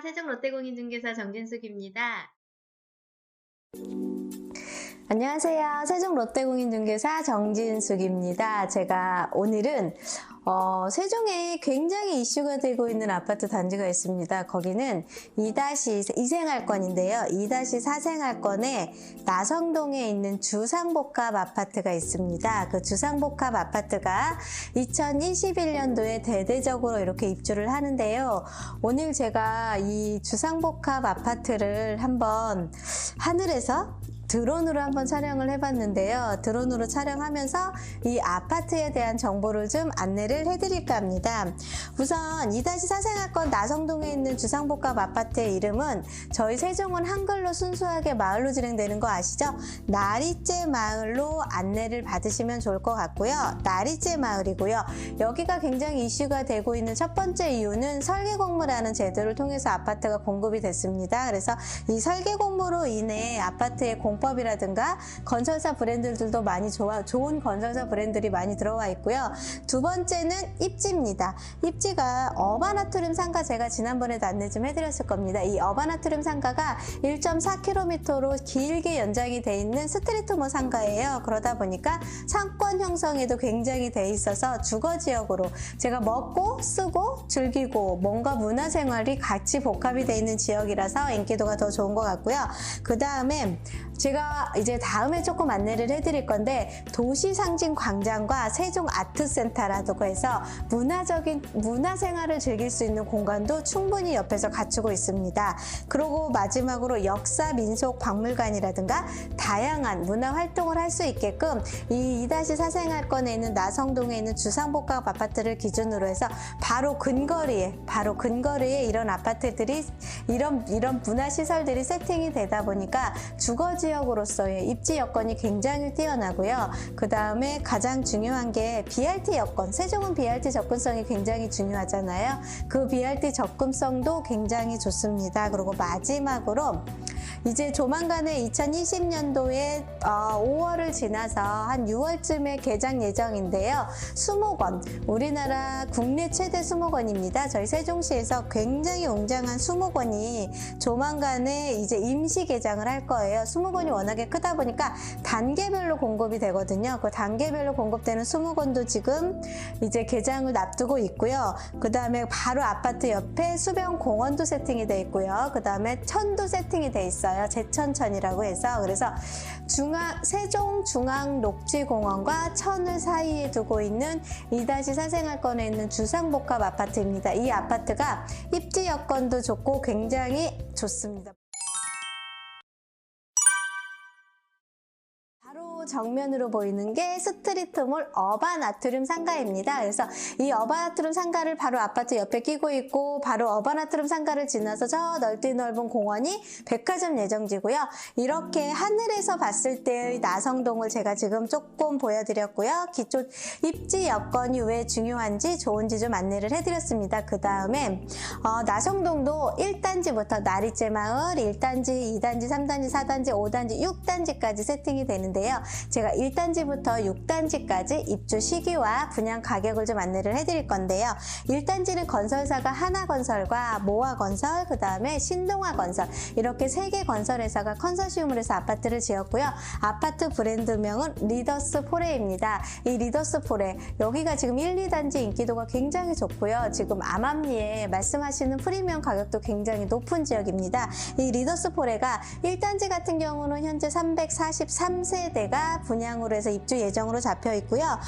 세종 롯데공인중개사 정진숙입니다. 안녕하세요. 세종 롯데공인중개사 정진숙입니다. 제가 오늘은 세종에 굉장히 이슈가 되고 있는 아파트 단지가 있습니다. 거기는 2-2생활권인데요. 2-4생활권에 나성동에 있는 주상복합 아파트가 있습니다. 그 주상복합 아파트가 2021년도에 대대적으로 이렇게 입주를 하는데요. 오늘 제가 이 주상복합 아파트를 한번 하늘에서 드론으로 한번 촬영을 해봤는데요. 드론으로 촬영하면서 이 아파트에 대한 정보를 좀 안내를 해드릴까 합니다. 우선 2-4생활권 나성동에 있는 주상복합 아파트의 이름은 저희 세종은 한글로 순수하게 마을로 진행되는 거 아시죠? 나리째 마을로 안내를 받으시면 좋을 것 같고요. 나리째 마을이고요. 여기가 굉장히 이슈가 되고 있는 첫 번째 이유는 설계공모라는 제도를 통해서 아파트가 공급이 됐습니다. 그래서 이 설계공모로 인해 아파트의 공법이라든가 건설사 브랜드들도 많이 좋은 건설사 브랜드들이 많이 들어와 있고요. 두 번째는 입지입니다. 입지가 어바나트륨 상가 제가 지난번에도 안내 좀 해드렸을 겁니다. 이 어바나트륨 상가가 1.4km로 길게 연장이 돼 있는 스트리트몰 상가예요. 그러다 보니까 상권 형성에도 굉장히 돼 있어서 주거지역으로 제가 먹고 쓰고 즐기고 뭔가 문화생활이 같이 복합이 돼 있는 지역이라서 인기도가 더 좋은 것 같고요. 그 다음에 제가 이제 다음에 조금 안내를 해드릴 건데 도시상징광장과 세종 아트센터라고 해서 문화생활을 즐길 수 있는 공간도 충분히 옆에서 갖추고 있습니다. 그리고 마지막으로 역사 민속 박물관이라든가 다양한 문화활동을 할 수 있게끔 이 2-4생활권에 있는 나성동에 있는 주상복합 아파트를 기준으로 해서 바로 근거리에 이런 아파트들이 이런 문화시설들이 세팅이 되다 보니까 주거지역으로서의 입지 여건이 굉장히 뛰어나고요. 그 다음에 가장 중요한 게 BRT 여건. 세종은 BRT 접근성이 굉장히 중요하잖아요. 그 BRT 접근성도 굉장히 좋습니다. 그리고 마지막으로 이제 조만간에 2020년도에 5월을 지나서 한 6월쯤에 개장 예정인데요. 수목원, 우리나라 국내 최대 수목원입니다. 저희 세종시에서 굉장히 웅장한 수목원이 조만간에 이제 임시 개장을 할 거예요. 수목원이 워낙에 크다 보니까 단계별로 공급이 되거든요. 그 단계별로 공급되는 수목원도 지금 이제 개장을 앞두고 있고요. 그 다음에 바로 아파트 옆에 수변공원도 세팅이 돼 있고요. 그 다음에 천도 세팅이 돼 있어요. 제천천이라고 해서 그래서 세종중앙녹지공원과 천을 사이에 두고 있는 2-4생활권에 있는 주상복합 아파트입니다. 이 아파트가 입지 여건도 좋고 굉장히 좋습니다. 바로 정면으로 보이는 게 스트리트몰 어바나트륨 상가입니다. 그래서 이 어바나트륨 상가를 바로 아파트 옆에 끼고 있고 바로 어바나트륨 상가를 지나서 저 넓은 공원이 백화점 예정지고요. 이렇게 하늘에서 봤을 때의 나성동을 제가 지금 조금 보여드렸고요. 기초 입지 여건이 왜 중요한지 좋은지 좀 안내를 해드렸습니다. 그 다음에 나성동도 1단지부터 나리째 마을 1단지, 2단지, 3단지, 4단지, 5단지, 6단지까지 세팅이 되는데요. 제가 1단지부터 6단지까지 입주 시기와 분양 가격을 좀 안내를 해드릴 건데요. 1단지는 건설사가 하나건설과 모아건설, 그 다음에 신동아건설 이렇게 3개 건설회사가 컨소시엄을 해서 아파트를 지었고요. 아파트 브랜드명은 리더스포레입니다. 이 리더스포레 여기가 지금 1, 2단지 인기도가 굉장히 좋고요. 지금 암암리에 말씀하시는 프리미엄 가격도 굉장히 높은 지역입니다. 이 리더스포레가 1단지 같은 경우는 현재 343세대가 분양으로 해서 입주 예정으로 잡혀 있고요.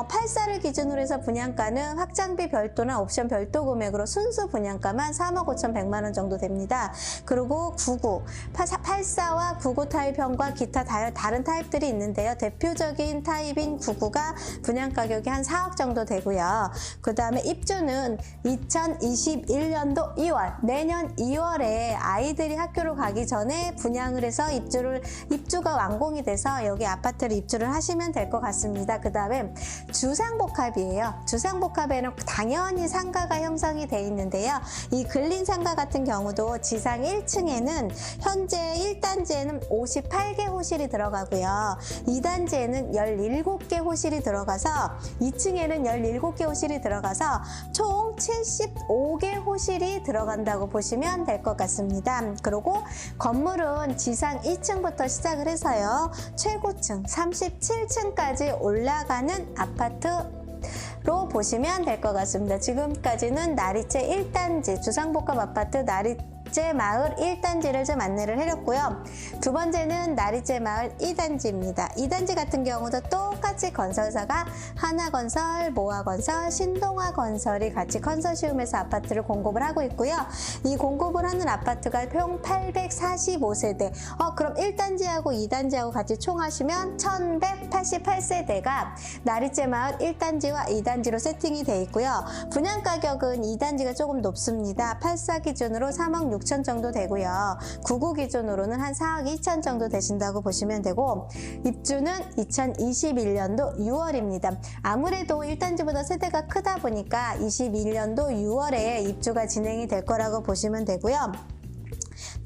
84를 기준으로 해서 분양가는 확장비 별도나 옵션 별도 금액으로 순수 분양가만 3억 5,100만 원 정도 됩니다. 그리고 99, 84와 99 타입형과 기타 다른 타입들이 있는데요. 대표적인 타입인 99가 분양 가격이 한 4억 정도 되고요. 그 다음에 입주는 2021년도 2월, 내년 2월에 아이들이 학교를 가기 전에 분양을 해서 입주가 완공이 돼서 여기 여기 아파트를 입주를 하시면 될 것 같습니다. 그 다음에 주상복합이에요. 주상복합에는 당연히 상가가 형성이 돼 있는데요. 이 근린 상가 같은 경우도 지상 1층에는 현재 1단지에는 58개 호실이 들어가고요. 2단지에는 17개 호실이 들어가서 2층에는 17개 호실이 들어가서 총 75개 호실이 들어간다고 보시면 될 것 같습니다. 그리고 건물은 지상 2층부터 시작을 해서요. 최고층 37층까지 올라가는 아파트로 보시면 될 것 같습니다. 지금까지는 나리째 1단지 주상복합 아파트 나리째 마을 1단지를 좀 안내를 해렸고요. 두 번째는 나리째 마을 2단지입니다. 2단지 같은 경우도 똑같이 건설사가 하나건설, 모아건설, 신동아건설이 같이 컨소시움에서 아파트를 공급을 하고 있고요. 이 공급을 하는 아파트가 총 845세대. 그럼 1단지하고 2단지하고 같이 총하시면 1188세대가 나리째 마을 1단지와 2단지로 세팅이 되어 있고요. 분양 가격은 2단지가 조금 높습니다. 84 기준으로 3억 6천 정도 되고요. 99 기준으로는 한 4억 2천 정도 되신다고 보시면 되고, 입주는 2021년도 6월입니다. 아무래도 1단지보다 세대가 크다 보니까 21년도 6월에 입주가 진행이 될 거라고 보시면 되고요.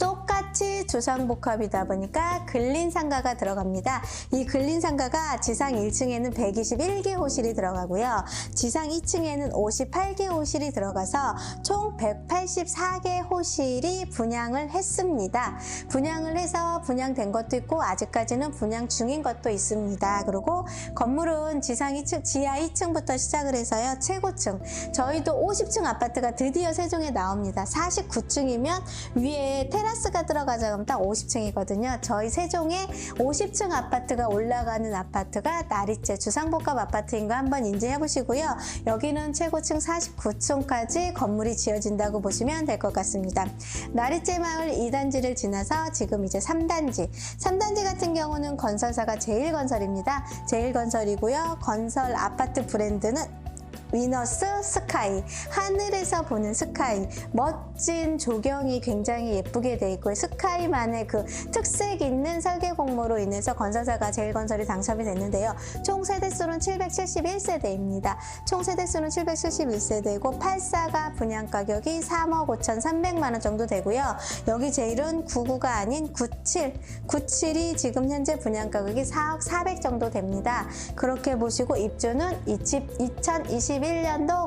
똑같이 주상복합이다 보니까 근린상가가 들어갑니다. 이 근린상가가 지상 1층에는 121개 호실이 들어가고요. 지상 2층에는 58개 호실이 들어가서 총 184개 호실이 분양을 했습니다. 분양을 해서 분양된 것도 있고 아직까지는 분양 중인 것도 있습니다. 그리고 건물은 지상 2층, 지하 2층부터 시작을 해서요. 최고층, 저희도 50층 아파트가 드디어 세종에 나옵니다. 49층이면 위에 테라스가 들어가자 그러면 딱 50층이거든요. 저희 세종에 50층 아파트가 올라가는 아파트가 나리째 주상복합 아파트인 거 한번 인지해 보시고요. 여기는 최고층 49층까지 건물이 지어진다고 보시면 될 것 같습니다. 나리째 마을 2단지를 지나서 지금 이제 3단지. 3단지 같은 경우는 건설사가 제일건설입니다. 제일건설이고요. 건설 아파트 브랜드는 위너스 스카이, 하늘에서 보는 스카이, 멋진 조경이 굉장히 예쁘게 돼 있고요. 스카이만의 그 특색 있는 설계 공모로 인해서 건설사가 제일건설이 당첨이 됐는데요. 총 세대수는 771세대입니다. 총 세대수는 771세대이고 84가 분양 가격이 3억 5,300만 원 정도 되고요. 여기 제일은 99가 아닌 97, 97이 지금 현재 분양 가격이 4억 400 정도 됩니다. 그렇게 보시고 입주는 2021년도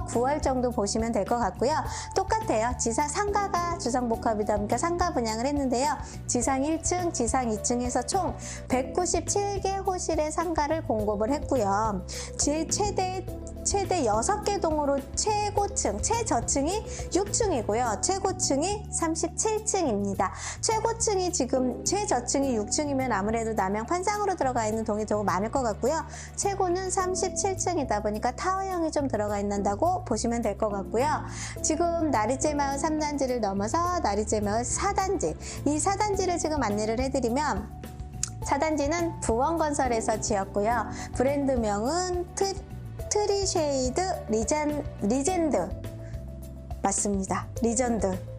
9월 정도 보시면 될 것 같고요. 똑같아요. 지상 상가가 주상복합이다 보니까 상가 분양을 했는데요. 지상 1층, 지상 2층에서 총 197개 호실의 상가를 공급을 했고요. 최대 6개 동으로 최고층, 최저층이 6층이고요. 최고층이 37층입니다. 최고층이 지금 최저층이 6층이면 아무래도 남양 판상으로 들어가 있는 동이 더 많을 것 같고요. 최고는 37층이다 보니까 타워형이 좀 들어가 있는다고 보시면 될 것 같고요. 지금 나리째 마을 3단지를 넘어서 나리째 마을 4단지, 이 4단지를 지금 안내를 해드리면 4단지는 부원건설에서 지었고요. 브랜드명은 트리쉐이드 리젠드 맞습니다. 리전드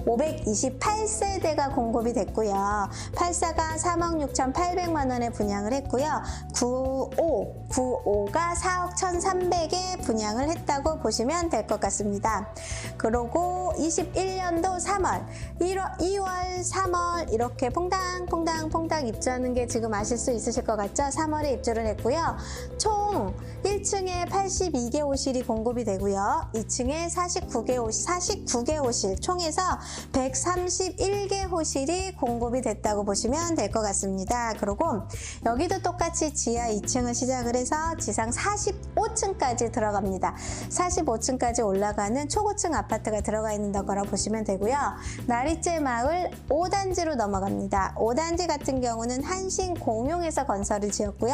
528세대가 공급이 됐고요. 84가 3억 6,800만 원에 분양을 했고요. 95가 4억 1,300에 분양을 했다고 보시면 될 것 같습니다. 그리고 21년도 3월, 2월, 3월 이렇게 퐁당 입주하는 게 지금 아실 수 있으실 것 같죠? 3월에 입주를 했고요. 총 1층에 82개 호실이 공급이 되고요. 2층에 49개 호실 총에서 131개 호실이 공급이 됐다고 보시면 될 것 같습니다. 그리고 여기도 똑같이 지하 2층을 시작을 해서 지상 45층까지 들어갑니다. 45층까지 올라가는 초고층 아파트가 들어가 있는 거라고 보시면 되고요. 나리째 마을 5단지로 넘어갑니다. 5단지 같은 경우는 한신 공용에서 건설을 지었고요.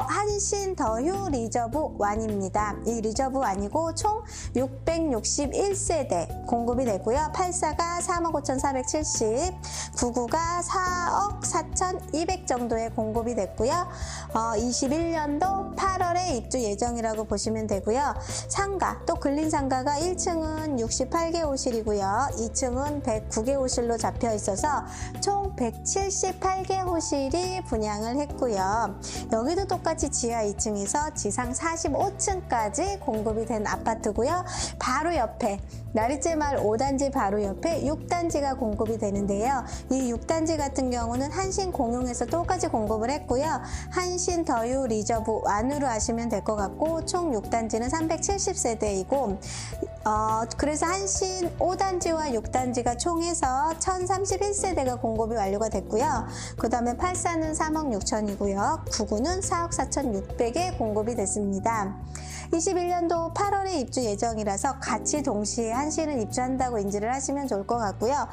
한신 더휴 리저브 1입니다. 이 리저브 1이고 총 661세대 공급이 되고요. 84가 3억 5,470, 99가 4억 4,200 정도의 공급이 됐고요. 21년도 8월에 입주 예정이라고 보시면 되고요. 상가, 또 근린상가가 1층은 68개 호실이고요. 2층은 109개 호실로 잡혀 있어서 총 178개 호실이 분양을 했고요. 여기도 똑같이 지하 2층에서 지상 45층까지 공급이 된 아파트고요. 바로 옆에 나리째마을 5단지 바로 옆에 6단지가 공급이 되는데요. 이 6단지 같은 경우는 한신공용에서 똑같이 공급을 했고요. 한신 더유 리저브 완으로 하시면 될 것 같고 총 6단지는 370세대이고 그래서 한신 5단지와 6단지가 총해서 1031세대가 공급이 완료가 됐고요. 그 다음에 84는 3억 6천이고요. 99는 4억 4천6백에 공급이 됐습니다. 21년도 8월에 입주 예정이라서 같이 동시에 한신은 입주한다고 인지를 하시면 좋을 것 같고요.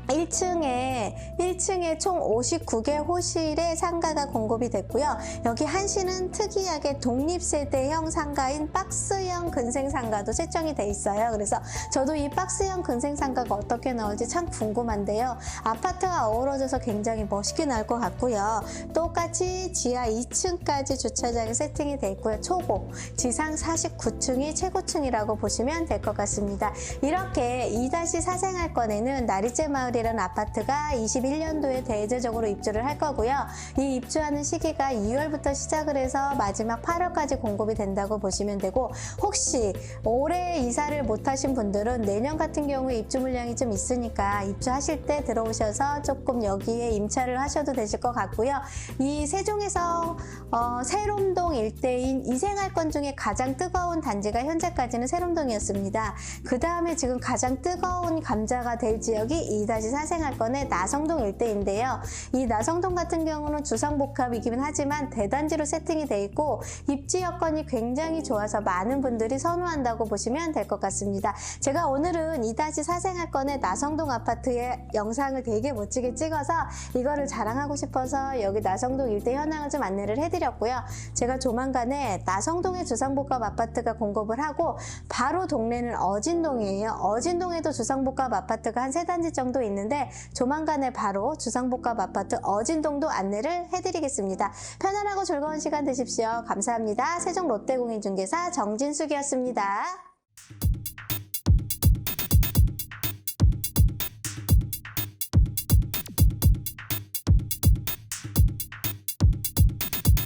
1층에 총 59개 호실의 상가가 공급이 됐고요. 여기 한신은 특이하게 독립세대형 상가인 박스형 근생상가도 채정이 돼 있어요. 그래서 저도 이 박스형 근생상가가 어떻게 나올지 참 궁금한데요. 아파트가 어우러져서 굉장히 멋있게 나올 것 같고요. 똑같이 지하 2층까지 주차장이 세팅이 돼 있고요. 초고, 지상 49층이 최고층이라고 보시면 될 것 같습니다. 이렇게 2-4 생활권에는 나리째마을이라는 아파트가 21년도에 대대적으로 입주를 할 거고요. 이 입주하는 시기가 2월부터 시작을 해서 마지막 8월까지 공급이 된다고 보시면 되고, 혹시 올해 이사를 못 하신 분들은 내년 같은 경우에 입주 물량이 좀 있으니까 입주하실 때 들어오셔서 조금 여기에 임차를 하셔도 되실 것 같고요. 이 세종에서 세롬동 일대인 이생활권 중에 가장 뜨거운 단지가 현재까지는 세롬동이었습니다. 그 다음에 지금 가장 뜨거운 감자가 될 지역이 2-4 생활권의 나성동 일대인데요. 이 나성동 같은 경우는 주상복합이긴 하지만 대단지로 세팅이 돼 있고 입지 여건이 굉장히 좋아서 많은 분들이 선호한다고 보시면 될 것 같습니다. 제가 오늘은 2-4 생활권의 나성동 아파트의 영상을 되게 멋지게 찍어서 이거를 자랑하고 싶어서 여기 나성동 일대 현황을 좀 안내를 해드렸고요. 제가 조만간에 나성동의 주상복합 아파트가 공급을 하고 바로 동네는 어진동이에요. 어진동에도 주상복합 아파트가 한 3단지 정도 있는데 조만간에 바로 주상복합 아파트 어진동도 안내를 해드리겠습니다. 편안하고 즐거운 시간 되십시오. 감사합니다. 세종 롯데공인중개사 정진숙이었습니다.